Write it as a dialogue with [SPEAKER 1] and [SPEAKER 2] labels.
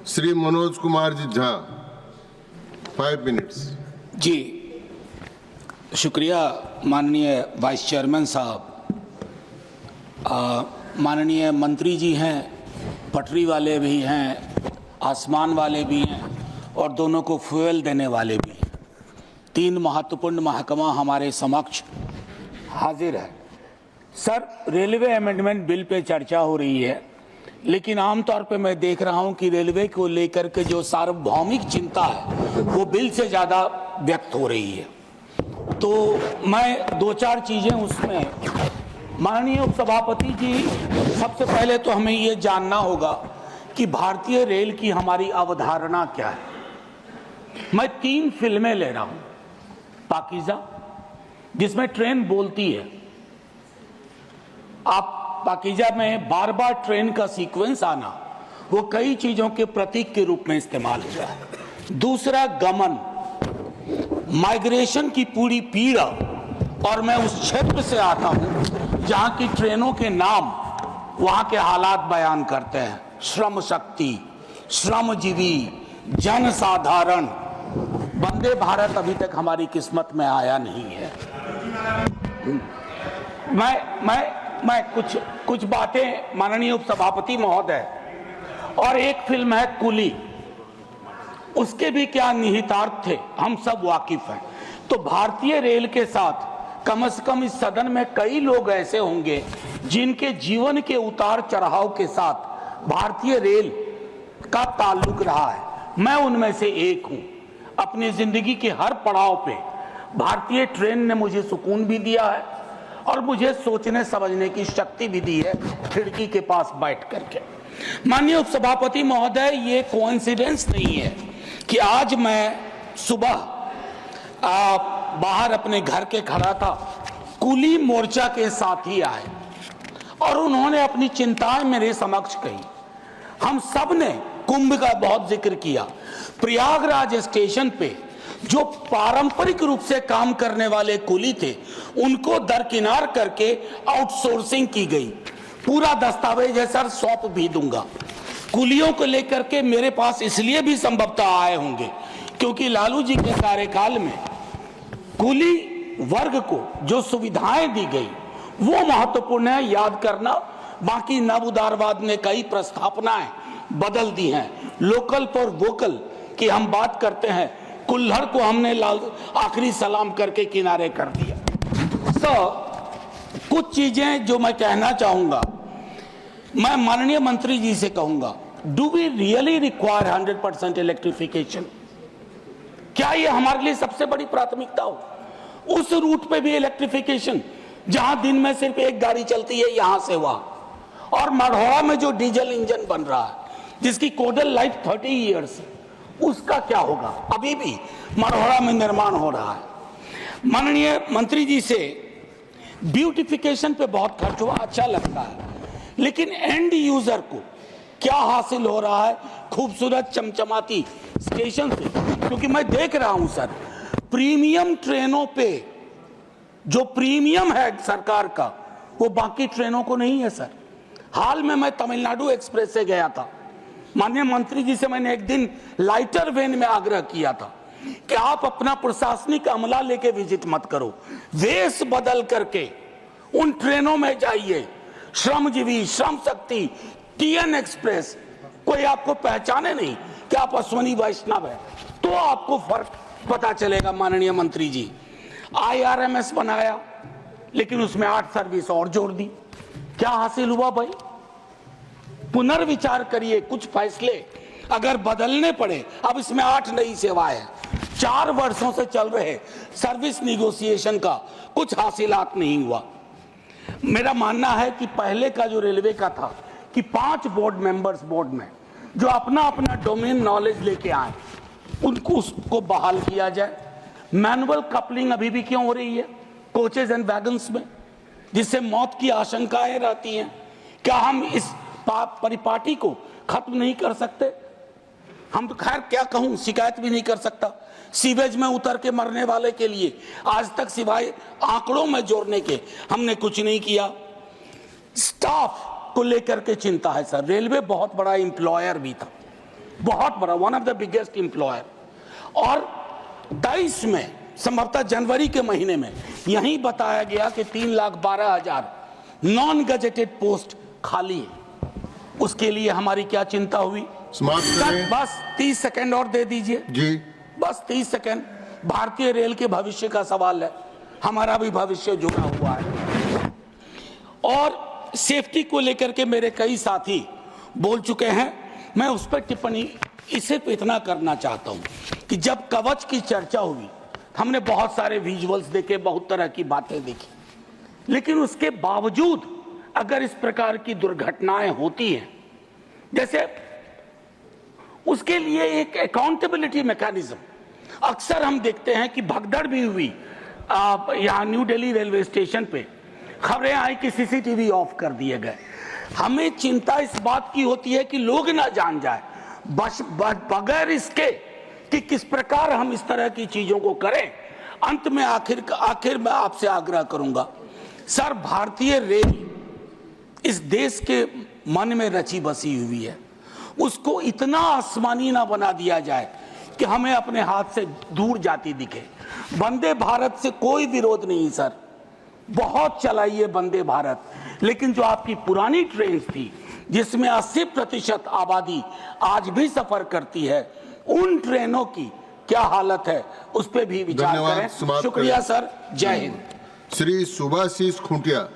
[SPEAKER 1] Shri Manoj Kumar ji Jha, 5 minutes.
[SPEAKER 2] जी शुक्रिया माननीय vice chairman साहब। माननीय मंत्री जी हैं, पटरी वाले भी हैं, आसमान वाले भी हैं और दोनों को फ्यूल देने वाले भी हैं। 3 महत्वपूर्ण महकमा हमारे समक्ष हाजिर है। Sir, railway amendment bill pay चर्चा हो रही है, लेकिन आमतौर पे मैं देख रहा हूं कि रेलवे को लेकर के जो सार्वभौमिक चिंता है वो बिल से ज़्यादा व्यक्त हो रही है। तो मैं 2-4 चीज़ें उसमें, माननीय उपसभापति जी, सबसे पहले तो हमें ये जानना होगा कि भारतीय रेल की हमारी अवधारणा क्या है। मैं 3 फिल्में ले रहा हूँ। पाकीज़ा, जिसमें ट्रेन बोलती है, आप पाकीज़ा में बार बार ट्रेन का सीक्वेंस आना वो कई चीज़ों के प्रतीक के रूप में इस्तेमाल हुआ है। दूसरा, गमन, माइग्रेशन की पूरी पीड़ा, और मैं उस क्षेत्र से आता हूं जहां की ट्रेनों के नाम वहां के हालात बयान करते हैं। श्रम शक्ति, श्रमजीवी, जनसाधारण। वंदे भारत अभी तक हमारी किस्मत में आया नहीं है। मैं कुछ बातें, माननीय उपसभापति महोदय, और एक फिल्म है कुली, उसके भी क्या निहितार्थ थे हम सब वाकिफ हैं। तो भारतीय रेल के साथ कम से कम इस सदन में कई लोग ऐसे होंगे जिनके जीवन के उतार चढ़ाव के साथ भारतीय रेल का ताल्लुक रहा है। मैं उनमें से एक हूं। अपनी जिंदगी के हर पड़ाव पे भारतीय ट्रेन ने मुझे सुकून भी दिया है और मुझे सोचने समझने की शक्ति भी दी है, खिड़की के पास बैठ करके। माननीय उपसभापति महोदय, ये कोइंसिडेंस नहीं है कि आज मैं सुबह बाहर अपने घर के खड़ा था, कुली मोर्चा के साथी आए और उन्होंने अपनी चिंताएं मेरे समक्ष कही। हम सब ने कुंभ का बहुत जिक्र किया। प्रयागराज स्टेशन पे जो पारंपरिक रूप से काम करने वाले कुली थे, उनको दरकिनार करके आउटसोर्सिंग की गई। पूरा दस्तावेज है सर, सौंप भी दूंगा। कुलियों को लेकर के मेरे पास इसलिए भी संभवतः आए होंगे क्योंकि लालू जी के कार्यकाल में कुली वर्ग को जो सुविधाएं दी गई वो महत्वपूर्ण है, याद करना। बाकी नव उदारवाद ने कई प्रस्थापनाएं बदल दी हैं। लोकल फॉर वोकल की हम बात करते हैं, कुल्हड़ को हमने आखिरी सलाम करके किनारे कर दिया। कुछ चीजें जो मैं कहना चाहूंगा, मैं माननीय मंत्री जी से कहूंगा, do we really require 100% electrification? क्या ये हमारे लिए सबसे बड़ी प्राथमिकता हो? उस रूट पे भी इलेक्ट्रिफिकेशन जहां दिन में सिर्फ एक गाड़ी चलती है यहां से वहां, और मढ़ौरा में जो डीजल इंजन बन रहा है जिसकी कोडल लाइफ 30 ईयर्स है, उसका क्या होगा? अभी भी मढ़ौरा में निर्माण हो रहा है। माननीय मंत्री जी से ब्यूटिफिकेशन पे बहुत खर्च हुआ, अच्छा लगता है, लेकिन एंड यूजर को क्या हासिल हो रहा है खूबसूरत चमचमाती स्टेशन से? क्योंकि मैं देख रहा हूं सर, प्रीमियम ट्रेनों पे जो प्रीमियम है सरकार का वो बाकी ट्रेनों को नहीं है सर। हाल में मैं तमिलनाडु एक्सप्रेस से गया था। माननीय मंत्री जी से मैंने एक दिन लाइटर वेन में आग्रह किया था कि आप अपना प्रशासनिक अमला लेके विजिट मत करो, वेश बदल करके उन ट्रेनों में जाइए। श्रमजीवी, श्रम शक्ति, टीएन एक्सप्रेस, कोई आपको पहचाने नहीं कि आप अश्वनी वैष्णव है, तो आपको फर्क पता चलेगा। माननीय मंत्री जी, IRMS बनाया, लेकिन उसमें 8 सर्विस और जोड़ दी। क्या हासिल हुआ भाई? पुनर्विचार करिए, कुछ फैसले अगर बदलने पड़े। अब इसमें 8 नई सेवाएं हैं। 4 वर्षों से चल रहे सर्विस निगोशिएशन का कुछ हासिलात नहीं हुआ। मेरा मानना है कि पहले का जो रेलवे का था कि 5 बोर्ड मेंबर्स बोर्ड में जो अपना अपना डोमेन नॉलेज लेके आए, उनको उसको बहाल किया जाए। मैनुअल कपलिंग अभी भी क्यों हो रही है कोचेज एंड वैगन्स में, जिससे मौत की आशंकाएं रहती हैं? क्या हम इस परिपाटी को खत्म नहीं कर सकते? हम तो खैर क्या कहूं, शिकायत भी नहीं कर सकता। सीवेज में उतर के मरने वाले के लिए आज तक सिवाय आंकड़ों में जोड़ने के हमने कुछ नहीं किया। स्टाफ को लेकर के चिंता है सर। रेलवे बहुत बड़ा एम्प्लॉयर भी था, बहुत बड़ा, one of the biggest employer. और 23 में संभवतः जनवरी के महीने में यही बताया गया कि 3,12,000 नॉन गजेटेड पोस्ट खाली है। उसके लिए हमारी क्या चिंता हुई?
[SPEAKER 1] समाप्त करें।
[SPEAKER 2] बस 30 सेकंड और दे दीजिए
[SPEAKER 1] जी।
[SPEAKER 2] बस 30 सेकंड। भारतीय रेल के भविष्य का सवाल है, हमारा भी भविष्य जुड़ा हुआ है। और सेफ्टी को लेकर के मेरे कई साथी बोल चुके हैं, मैं उस पर टिप्पणी इसे इतना करना चाहता हूं कि जब कवच की चर्चा हुई, हमने बहुत सारे विजुअल्स देखे, बहुत तरह की बातें देखी, लेकिन उसके बावजूद अगर इस प्रकार की दुर्घटनाएं होती हैं, जैसे उसके लिए एक अकाउंटेबिलिटी मैकेनिज्म, अक्सर हम देखते हैं कि भगदड़ भी हुई यहाँ न्यू दिल्ली रेलवे स्टेशन पे, खबरें आई कि सीसीटीवी ऑफ कर दिए गए। हमें चिंता इस बात की होती है कि लोग ना जान जाए, बस बगैर इसके कि किस प्रकार हम इस तरह की चीजों को करें। अंत में आखिर मैं आपसे आग्रह करूंगा, सर, भारतीय रेल इस देश के मन में रची बसी हुई है, उसको इतना आसमानी ना बना दिया जाए कि हमें अपने हाथ से दूर जाती दिखे। वंदे भारत से कोई विरोध नहीं सर, बहुत चलाइए वंदे भारत, लेकिन जो आपकी पुरानी ट्रेन थी जिसमें 80% आबादी आज भी सफर करती है, उन ट्रेनों की क्या हालत है उस पर भी विचार करें। शुक्रिया सर, जय हिंद।
[SPEAKER 1] श्री सुभाषिष खुंटिया।